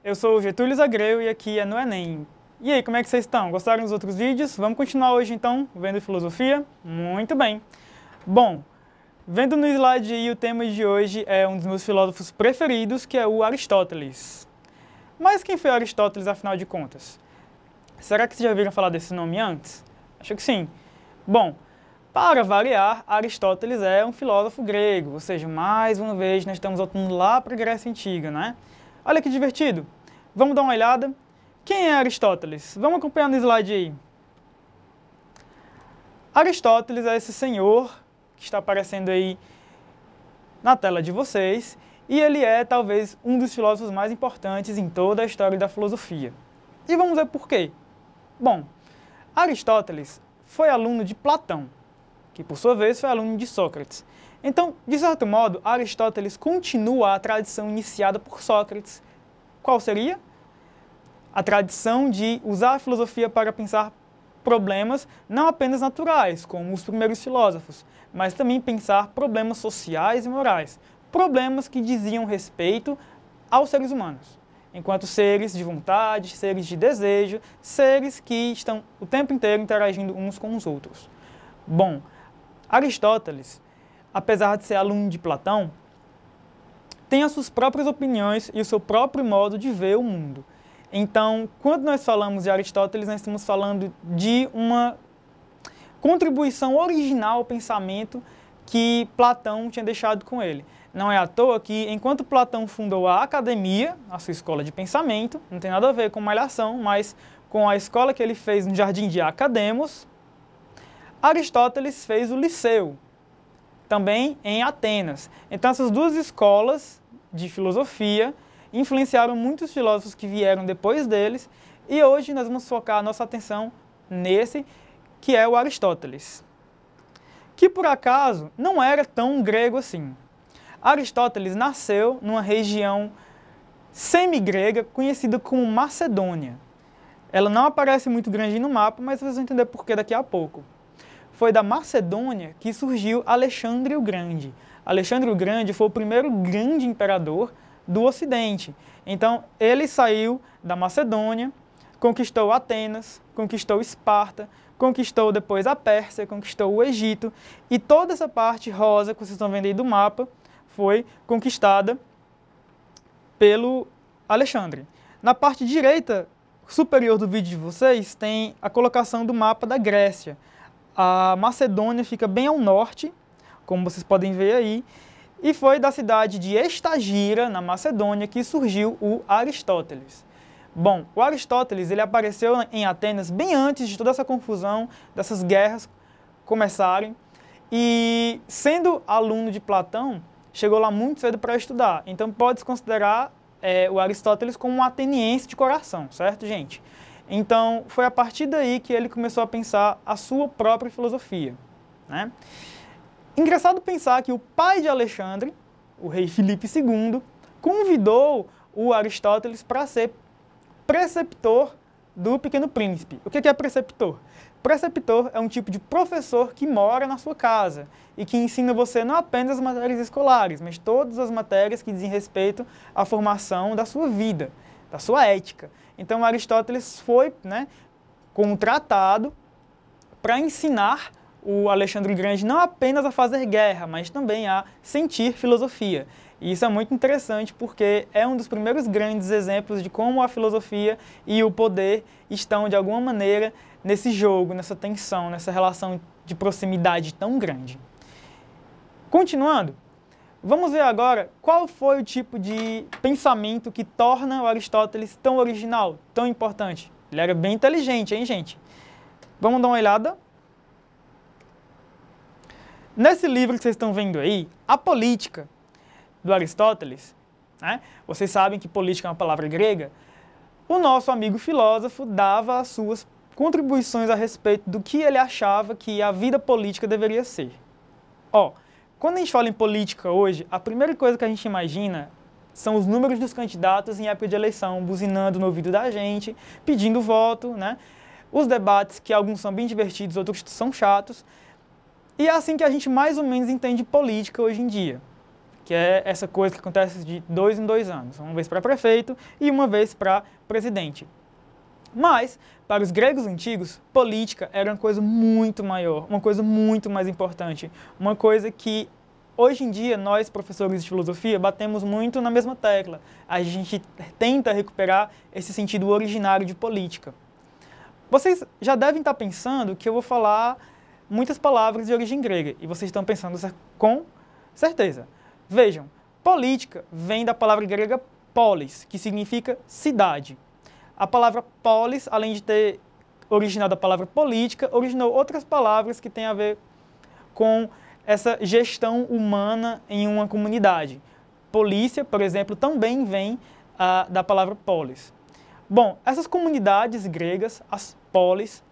eu sou o Getúlio Zagreu e aqui é no Enem. E aí, como é que vocês estão? Gostaram dos outros vídeos? Vamos continuar hoje então, vendo filosofia? Muito bem. Bom, vendo no slide aí, o tema de hoje é um dos meus filósofos preferidos, que é o Aristóteles. Mas quem foi Aristóteles, afinal de contas? Será que vocês já viram falar desse nome antes? Acho que sim. Bom, para variar, Aristóteles é um filósofo grego, ou seja, mais uma vez nós estamos voltando lá para a Grécia Antiga, né? Olha que divertido. Vamos dar uma olhada? Quem é Aristóteles? Vamos acompanhar no slide aí. Aristóteles é esse senhor que está aparecendo aí na tela de vocês, e ele é talvez um dos filósofos mais importantes em toda a história da filosofia. E vamos ver por quê. Bom, Aristóteles foi aluno de Platão, que por sua vez foi aluno de Sócrates. Então, de certo modo, Aristóteles continua a tradição iniciada por Sócrates. Qual seria? A tradição de usar a filosofia para pensar problemas não apenas naturais, como os primeiros filósofos, mas também pensar problemas sociais e morais, problemas que diziam respeito aos seres humanos, enquanto seres de vontade, seres de desejo, seres que estão o tempo inteiro interagindo uns com os outros. Bom, Aristóteles, apesar de ser aluno de Platão, tem as suas próprias opiniões e o seu próprio modo de ver o mundo. Então, quando nós falamos de Aristóteles, nós estamos falando de uma contribuição original ao pensamento que Platão tinha deixado com ele. Não é à toa que, enquanto Platão fundou a academia, a sua escola de pensamento, não tem nada a ver com Malhação, mas com a escola que ele fez no Jardim de Academos, Aristóteles fez o Liceu, também em Atenas. Então, essas duas escolas de filosofia influenciaram muitos filósofos que vieram depois deles, e hoje nós vamos focar a nossa atenção nesse, que é o Aristóteles, que por acaso não era tão grego assim. Aristóteles nasceu numa região semi-grega conhecida como Macedônia. Ela não aparece muito grande no mapa, mas vocês vão entender por que daqui a pouco. Foi da Macedônia que surgiu Alexandre o Grande. Alexandre o Grande foi o primeiro grande imperador do Ocidente. Então, ele saiu da Macedônia, conquistou Atenas, conquistou Esparta, conquistou depois a Pérsia, conquistou o Egito, e toda essa parte rosa que vocês estão vendo aí do mapa foi conquistada pelo Alexandre. Na parte direita superior do vídeo de vocês tem a colocação do mapa da Grécia. A Macedônia fica bem ao norte, como vocês podem ver aí, e foi da cidade de Estagira, na Macedônia, que surgiu o Aristóteles. Bom, o Aristóteles ele apareceu em Atenas bem antes de toda essa confusão, dessas guerras começarem, e sendo aluno de Platão, chegou lá muito cedo para estudar. Então pode-se considerar o Aristóteles como um ateniense de coração, certo, gente? Então, foi a partir daí que ele começou a pensar a sua própria filosofia, né? Engraçado pensar que o pai de Alexandre, o rei Filipe II, convidou o Aristóteles para ser preceptor do Pequeno Príncipe. O que é preceptor? Preceptor é um tipo de professor que mora na sua casa e que ensina você não apenas as matérias escolares, mas todas as matérias que dizem respeito à formação da sua vida, da sua ética. Então, Aristóteles foi, contratado para ensinar o Alexandre Grande não apenas a fazer guerra, mas também a sentir filosofia. E isso é muito interessante porque é um dos primeiros grandes exemplos de como a filosofia e o poder estão, de alguma maneira, nesse jogo, nessa tensão, nessa relação de proximidade tão grande. Continuando, vamos ver agora qual foi o tipo de pensamento que torna o Aristóteles tão original, tão importante. Ele era bem inteligente, hein, gente? Vamos dar uma olhada? Nesse livro que vocês estão vendo aí, A Política, do Aristóteles, vocês sabem que política é uma palavra grega, o nosso amigo filósofo dava as suas contribuições a respeito do que ele achava que a vida política deveria ser. Quando a gente fala em política hoje, a primeira coisa que a gente imagina são os números dos candidatos em época de eleição, buzinando no ouvido da gente, pedindo voto, os debates, que alguns são bem divertidos, outros são chatos, e é assim que a gente mais ou menos entende política hoje em dia. que é essa coisa que acontece de 2 em 2 anos, uma vez para prefeito e uma vez para presidente. Mas, para os gregos antigos, política era uma coisa muito maior, uma coisa muito mais importante, uma coisa que hoje em dia nós, professores de filosofia, batemos muito na mesma tecla. A gente tenta recuperar esse sentido originário de política. Vocês já devem estar pensando que eu vou falar muitas palavras de origem grega, e vocês estão pensando com certeza. Vejam, política vem da palavra grega polis, que significa cidade. A palavra polis, além de ter originado a palavra política, originou outras palavras que têm a ver com essa gestão humana em uma comunidade. Polícia, por exemplo, também vem da palavra polis. Bom, essas comunidades gregas, as polis,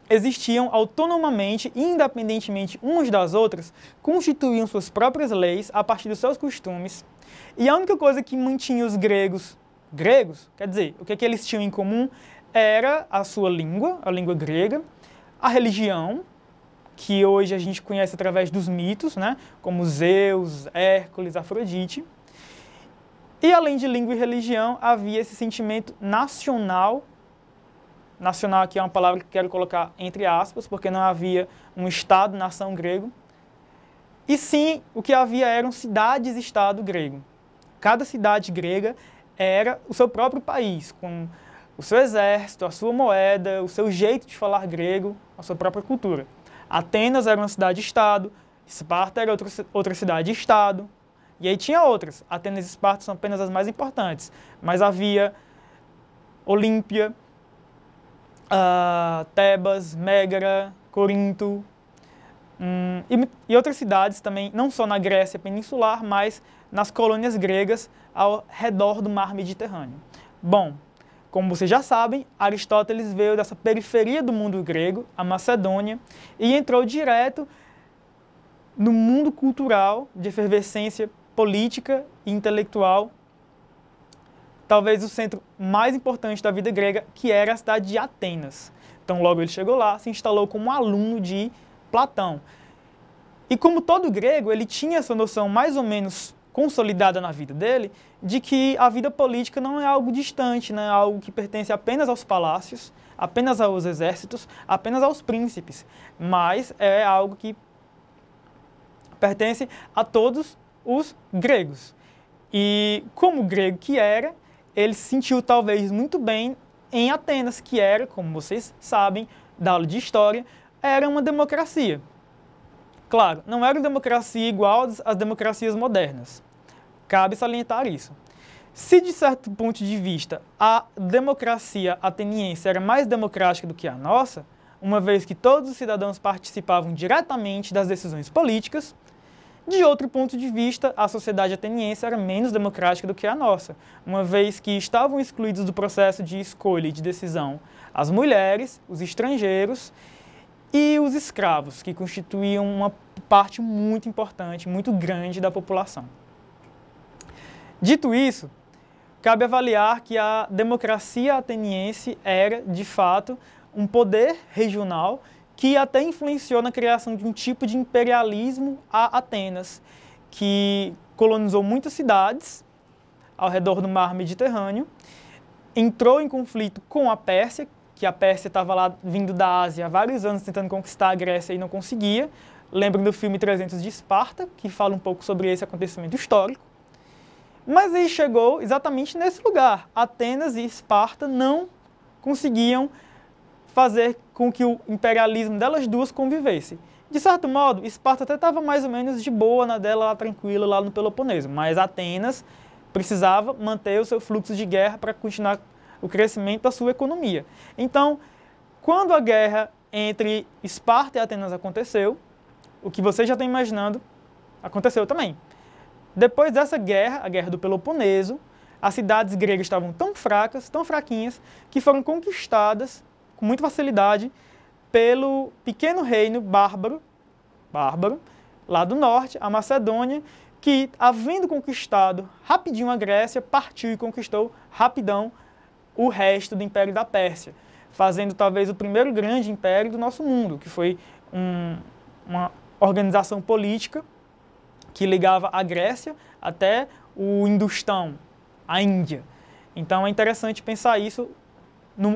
existiam autonomamente e independentemente umas das outras, constituíam suas próprias leis a partir dos seus costumes, e a única coisa que mantinha os gregos, quer dizer, o que eles tinham em comum era a sua língua, a língua grega, a religião, que hoje a gente conhece através dos mitos, né, como Zeus, Hércules, Afrodite. E além de língua e religião, havia esse sentimento nacional. Nacional aqui é uma palavra que quero colocar entre aspas, porque não havia um Estado-nação grego. E sim, o que havia eram cidades-estado grego. Cada cidade grega era o seu próprio país, com o seu exército, a sua moeda, o seu jeito de falar grego, a sua própria cultura. Atenas era uma cidade-estado, Esparta era outra cidade-estado, e aí tinha outras. Atenas e Esparta são apenas as mais importantes, mas havia Olímpia, Tebas, Mégara, Corinto, e outras cidades também, não só na Grécia peninsular, mas nas colônias gregas ao redor do mar Mediterrâneo. Bom, como vocês já sabem, Aristóteles veio dessa periferia do mundo grego, a Macedônia, e entrou direto no mundo cultural de efervescência política e intelectual, talvez o centro mais importante da vida grega, que era a cidade de Atenas. Então, logo ele chegou lá, se instalou como aluno de Platão. E como todo grego, ele tinha essa noção mais ou menos consolidada na vida dele, de que a vida política não é algo distante, não é algo que pertence apenas aos palácios, apenas aos exércitos, apenas aos príncipes, mas é algo que pertence a todos os gregos. E como grego que era, ele se sentiu talvez muito bem em Atenas, que era, como vocês sabem, da aula de história, era uma democracia. Claro, não era uma democracia igual às democracias modernas. Cabe salientar isso. Se, de certo ponto de vista, a democracia ateniense era mais democrática do que a nossa, uma vez que todos os cidadãos participavam diretamente das decisões políticas, de outro ponto de vista, a sociedade ateniense era menos democrática do que a nossa, uma vez que estavam excluídos do processo de escolha e de decisão as mulheres, os estrangeiros e os escravos, que constituíam uma parte muito importante, muito grande da população. Dito isso, cabe avaliar que a democracia ateniense era, de fato, um poder regional que até influenciou na criação de um tipo de imperialismo a Atenas, que colonizou muitas cidades ao redor do mar Mediterrâneo, entrou em conflito com a Pérsia, que a Pérsia estava lá vindo da Ásia há vários anos tentando conquistar a Grécia e não conseguia. Lembram do filme 300 de Esparta, que fala um pouco sobre esse acontecimento histórico. Mas aí chegou exatamente nesse lugar. Atenas e Esparta não conseguiam fazer com que o imperialismo delas duas convivesse. De certo modo, Esparta até estava mais ou menos de boa na dela, lá, tranquila, lá no Peloponeso, mas Atenas precisava manter o seu fluxo de guerra para continuar o crescimento da sua economia. Então, quando a guerra entre Esparta e Atenas aconteceu, o que vocês já estão imaginando aconteceu também. Depois dessa guerra, a Guerra do Peloponeso, as cidades gregas estavam tão fracas, tão fraquinhas, que foram conquistadas com muita facilidade pelo pequeno reino bárbaro, lá do norte, a Macedônia, que, havendo conquistado rapidinho a Grécia, partiu e conquistou rapidão o resto do Império da Pérsia, fazendo talvez o primeiro grande império do nosso mundo, que foi uma organização política que ligava a Grécia até o Industão, a Índia. Então é interessante pensar isso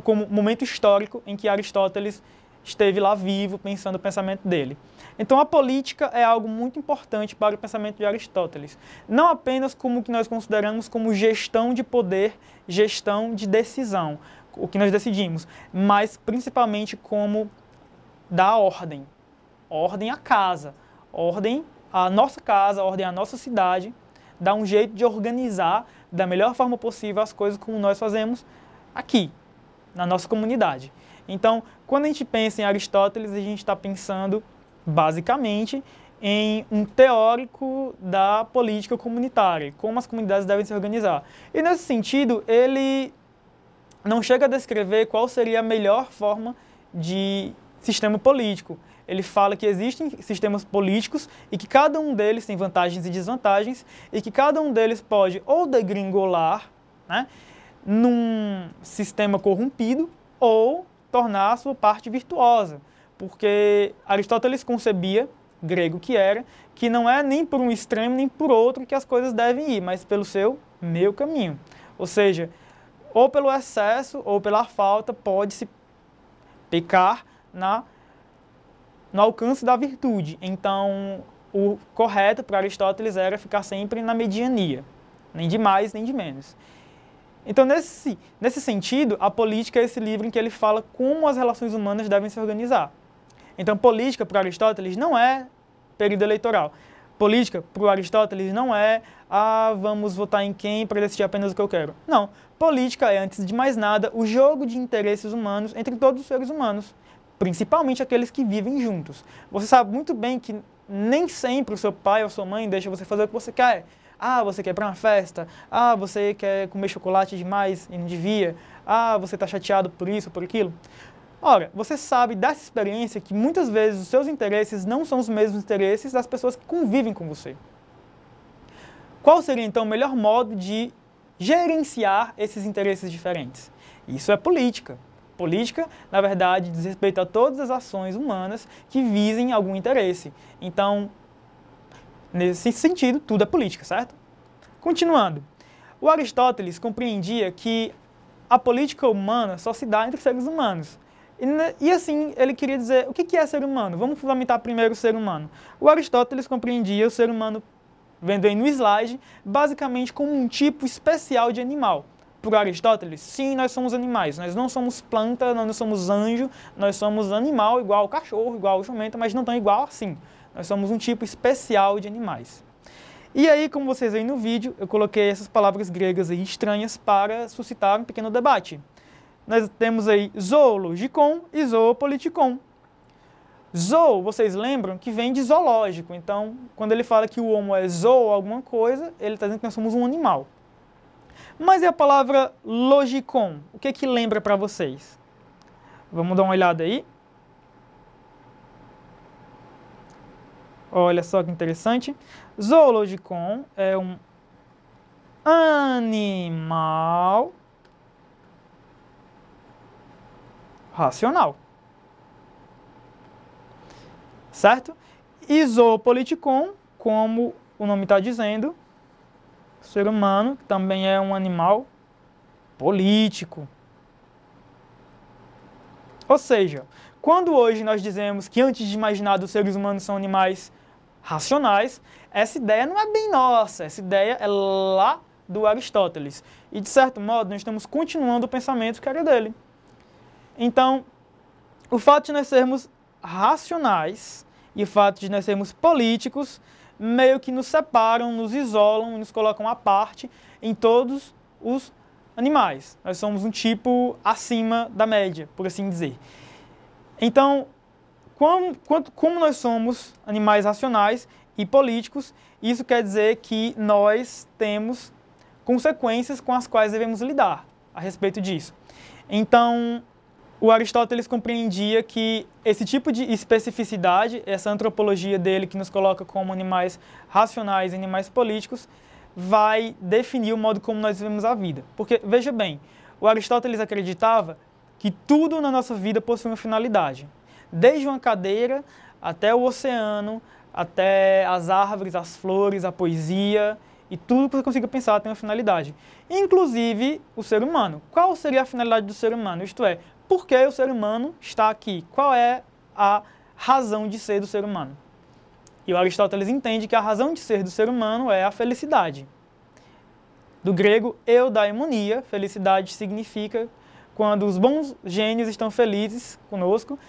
como momento histórico em que Aristóteles esteve lá vivo, pensando o pensamento dele. Então a política é algo muito importante para o pensamento de Aristóteles. Não apenas como o que nós consideramos como gestão de poder, gestão de decisão, o que nós decidimos, mas principalmente como dar ordem. Ordem à casa, ordem à nossa casa, ordem à nossa cidade, dar um jeito de organizar da melhor forma possível as coisas como nós fazemos aqui, na nossa comunidade. Então, quando a gente pensa em Aristóteles, a gente está pensando, basicamente, em um teórico da política comunitária, como as comunidades devem se organizar. E, nesse sentido, ele não chega a descrever qual seria a melhor forma de sistema político. Ele fala que existem sistemas políticos e que cada um deles tem vantagens e desvantagens e que cada um deles pode ou degringolar, né, num sistema corrompido ou tornar a sua parte virtuosa. Porque Aristóteles concebia, grego que era, que não é nem por um extremo nem por outro que as coisas devem ir, mas pelo seu meio caminho. Ou seja, ou pelo excesso ou pela falta pode-se pecar no alcance da virtude. Então, o correto para Aristóteles era ficar sempre na mediania, nem de mais nem de menos. Então, nesse sentido, a política é esse livro em que ele fala como as relações humanas devem se organizar. Então, política para Aristóteles não é período eleitoral. Política para Aristóteles não é, vamos votar em quem para decidir apenas o que eu quero. Não. Política é, antes de mais nada, o jogo de interesses humanos entre todos os seres humanos, principalmente aqueles que vivem juntos. Você sabe muito bem que nem sempre o seu pai ou sua mãe deixa você fazer o que você quer. Você quer ir para uma festa. Você quer comer chocolate demais e não devia. Você está chateado por isso, por aquilo. Ora, você sabe dessa experiência que muitas vezes os seus interesses não são os mesmos interesses das pessoas que convivem com você. Qual seria, então, o melhor modo de gerenciar esses interesses diferentes? Isso é política. Política, na verdade, diz respeito a todas as ações humanas que visem algum interesse. Então, nesse sentido, tudo é política, certo? Continuando, o Aristóteles compreendia que a política humana só se dá entre seres humanos. E assim, ele queria dizer, o que é ser humano? Vamos fundamentar primeiro o ser humano. O Aristóteles compreendia o ser humano, vendo aí no slide, basicamente como um tipo especial de animal. Por Aristóteles, sim, nós somos animais. Nós não somos planta, nós não somos anjo, nós somos animal igual ao cachorro, igual ao jumento, mas não tão igual assim. Nós somos um tipo especial de animais. E aí, como vocês veem no vídeo, eu coloquei essas palavras gregas aí estranhas para suscitar um pequeno debate. Nós temos aí zoologikon e zoopolitikon. Zoo, vocês lembram que vem de zoológico. Então, quando ele fala que o homo é zoo alguma coisa, ele está dizendo que nós somos um animal. Mas e a palavra logikon? O que que lembra para vocês? Vamos dar uma olhada aí. Olha só que interessante. Zoologikon é um animal racional. Certo? E zoopolitikon, como o nome está dizendo, o ser humano também é um animal político. Ou seja, quando hoje nós dizemos que antes de mais nada os seres humanos são animais racionais, essa ideia não é bem nossa, essa ideia é lá do Aristóteles. E de certo modo nós estamos continuando o pensamento que era dele. Então, o fato de nós sermos racionais e o fato de nós sermos políticos meio que nos separam, nos isolam e nos colocam à parte em todos os animais. Nós somos um tipo acima da média, por assim dizer. Então, como nós somos animais racionais e políticos, isso quer dizer que nós temos consequências com as quais devemos lidar a respeito disso. Então, o Aristóteles compreendia que esse tipo de especificidade, essa antropologia dele que nos coloca como animais racionais e animais políticos, vai definir o modo como nós vivemos a vida. Porque, veja bem, o Aristóteles acreditava que tudo na nossa vida possui uma finalidade. Desde uma cadeira até o oceano, até as árvores, as flores, a poesia e tudo que você consiga pensar tem uma finalidade. Inclusive o ser humano. Qual seria a finalidade do ser humano? Isto é, por que o ser humano está aqui? Qual é a razão de ser do ser humano? E o Aristóteles entende que a razão de ser do ser humano é a felicidade. Do grego, eudaimonia, felicidade significa quando os bons gênios estão felizes conosco,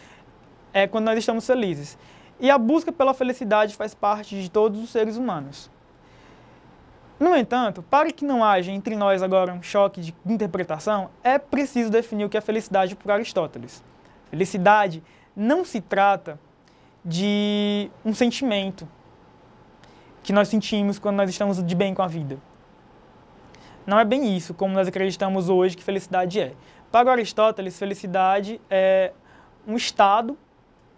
é quando nós estamos felizes. E a busca pela felicidade faz parte de todos os seres humanos. No entanto, para que não haja entre nós agora um choque de interpretação, é preciso definir o que é felicidade por Aristóteles. Felicidade não se trata de um sentimento que nós sentimos quando nós estamos de bem com a vida. Não é bem isso, como nós acreditamos hoje que felicidade é. Para Aristóteles, felicidade é um estado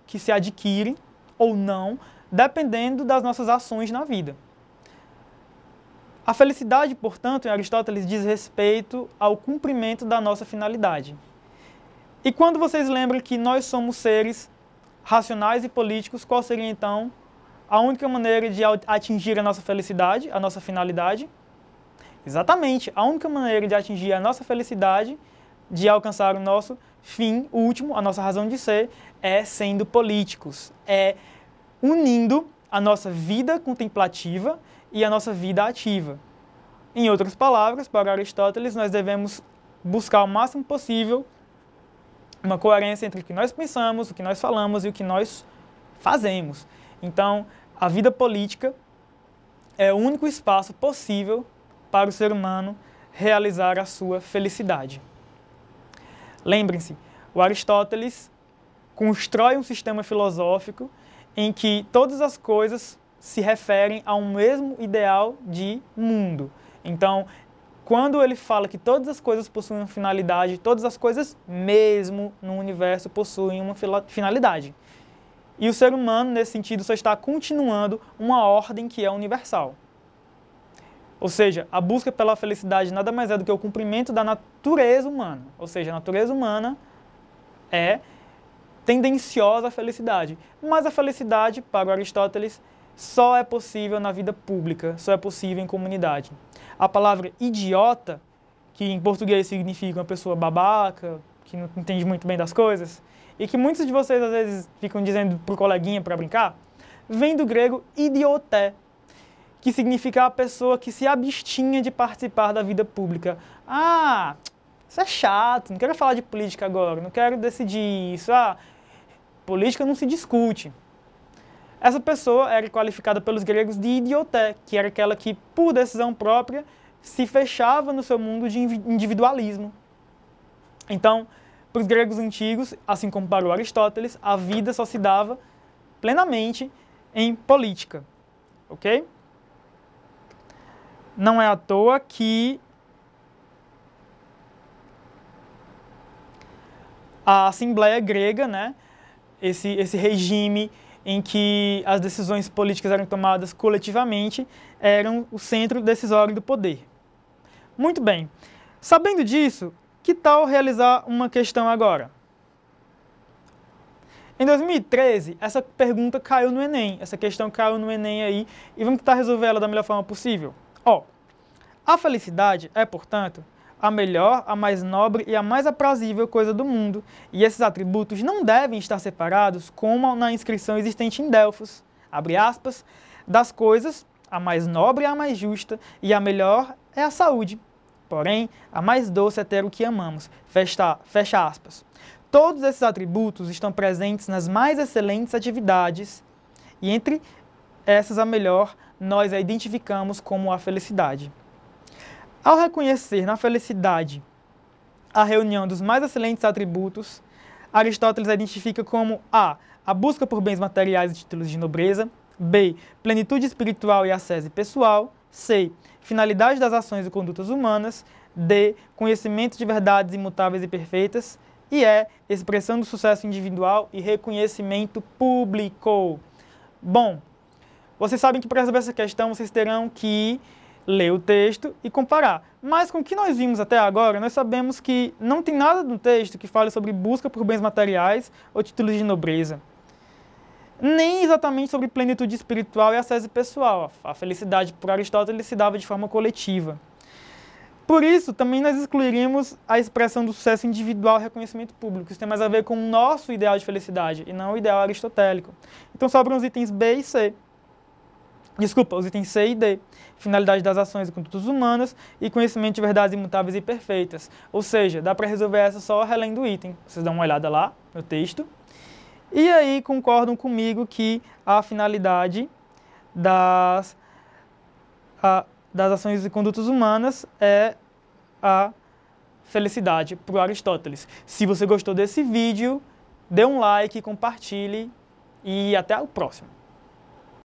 que se adquire ou não, dependendo das nossas ações na vida. A felicidade, portanto, em Aristóteles diz respeito ao cumprimento da nossa finalidade. E quando vocês lembram que nós somos seres racionais e políticos, qual seria então a única maneira de atingir a nossa felicidade, a nossa finalidade? Exatamente, a única maneira de atingir a nossa felicidade, de alcançar o nosso fim último, a nossa razão de ser, é sendo políticos, é unindo a nossa vida contemplativa e a nossa vida ativa. Em outras palavras, para Aristóteles, nós devemos buscar o máximo possível uma coerência entre o que nós pensamos, o que nós falamos e o que nós fazemos. Então, a vida política é o único espaço possível para o ser humano realizar a sua felicidade. Lembrem-se, o Aristóteles constrói um sistema filosófico em que todas as coisas se referem a um mesmo ideal de mundo. Então, quando ele fala que todas as coisas possuem uma finalidade, todas as coisas mesmo no universo possuem uma finalidade. E o ser humano, nesse sentido, só está continuando uma ordem que é universal. Ou seja, a busca pela felicidade nada mais é do que o cumprimento da natureza humana. Ou seja, a natureza humana é tendenciosa à felicidade. Mas a felicidade, para Aristóteles, só é possível na vida pública, só é possível em comunidade. A palavra idiota, que em português significa uma pessoa babaca, que não entende muito bem das coisas, e que muitos de vocês às vezes ficam dizendo pro coleguinha para brincar, vem do grego idioté, que significa a pessoa que se abstinha de participar da vida pública. Ah, isso é chato, não quero falar de política agora, não quero decidir isso. Ah, política não se discute. Essa pessoa era qualificada pelos gregos de idioté, que era aquela que, por decisão própria, se fechava no seu mundo de individualismo. Então, para os gregos antigos, assim como para o Aristóteles, a vida só se dava plenamente em política. Ok? Não é à toa que a Assembleia grega, né, esse regime em que as decisões políticas eram tomadas coletivamente, eram o centro decisório do poder. Muito bem. Sabendo disso, que tal realizar uma questão agora? Em 2013, essa pergunta caiu no Enem, essa questão caiu no Enem aí, e vamos tentar resolver ela da melhor forma possível. A felicidade é, portanto, a melhor, a mais nobre e a mais aprazível coisa do mundo, e esses atributos não devem estar separados como na inscrição existente em Delfos, abre aspas, das coisas, a mais nobre é a mais justa, e a melhor é a saúde. Porém, a mais doce é ter o que amamos, fecha aspas. Todos esses atributos estão presentes nas mais excelentes atividades, e entre essas a melhor, nós a identificamos como a felicidade. Ao reconhecer na felicidade a reunião dos mais excelentes atributos, Aristóteles a identifica como a busca por bens materiais e títulos de nobreza, b. plenitude espiritual e ascese pessoal, c. finalidade das ações e condutas humanas, d. conhecimento de verdades imutáveis e perfeitas, e e expressão do sucesso individual e reconhecimento público. Bom, vocês sabem que para resolver essa questão vocês terão que ler o texto e comparar. Mas com o que nós vimos até agora, nós sabemos que não tem nada no texto que fale sobre busca por bens materiais ou títulos de nobreza. nem exatamente sobre plenitude espiritual e ascese pessoal. A felicidade, por Aristóteles, se dava de forma coletiva. Por isso, também nós excluiríamos a expressão do sucesso individual e reconhecimento público. Isso tem mais a ver com o nosso ideal de felicidade e não o ideal aristotélico. Então sobram os itens B e C. Desculpa, os itens C e D. Finalidade das ações e condutas humanas e conhecimento de verdades imutáveis e perfeitas. Ou seja, dá para resolver essa só relendo o item. Vocês dão uma olhada lá no texto. E aí concordam comigo que a finalidade das ações e condutas humanas é a felicidade para Aristóteles. Se você gostou desse vídeo, dê um like, compartilhe e até o próximo.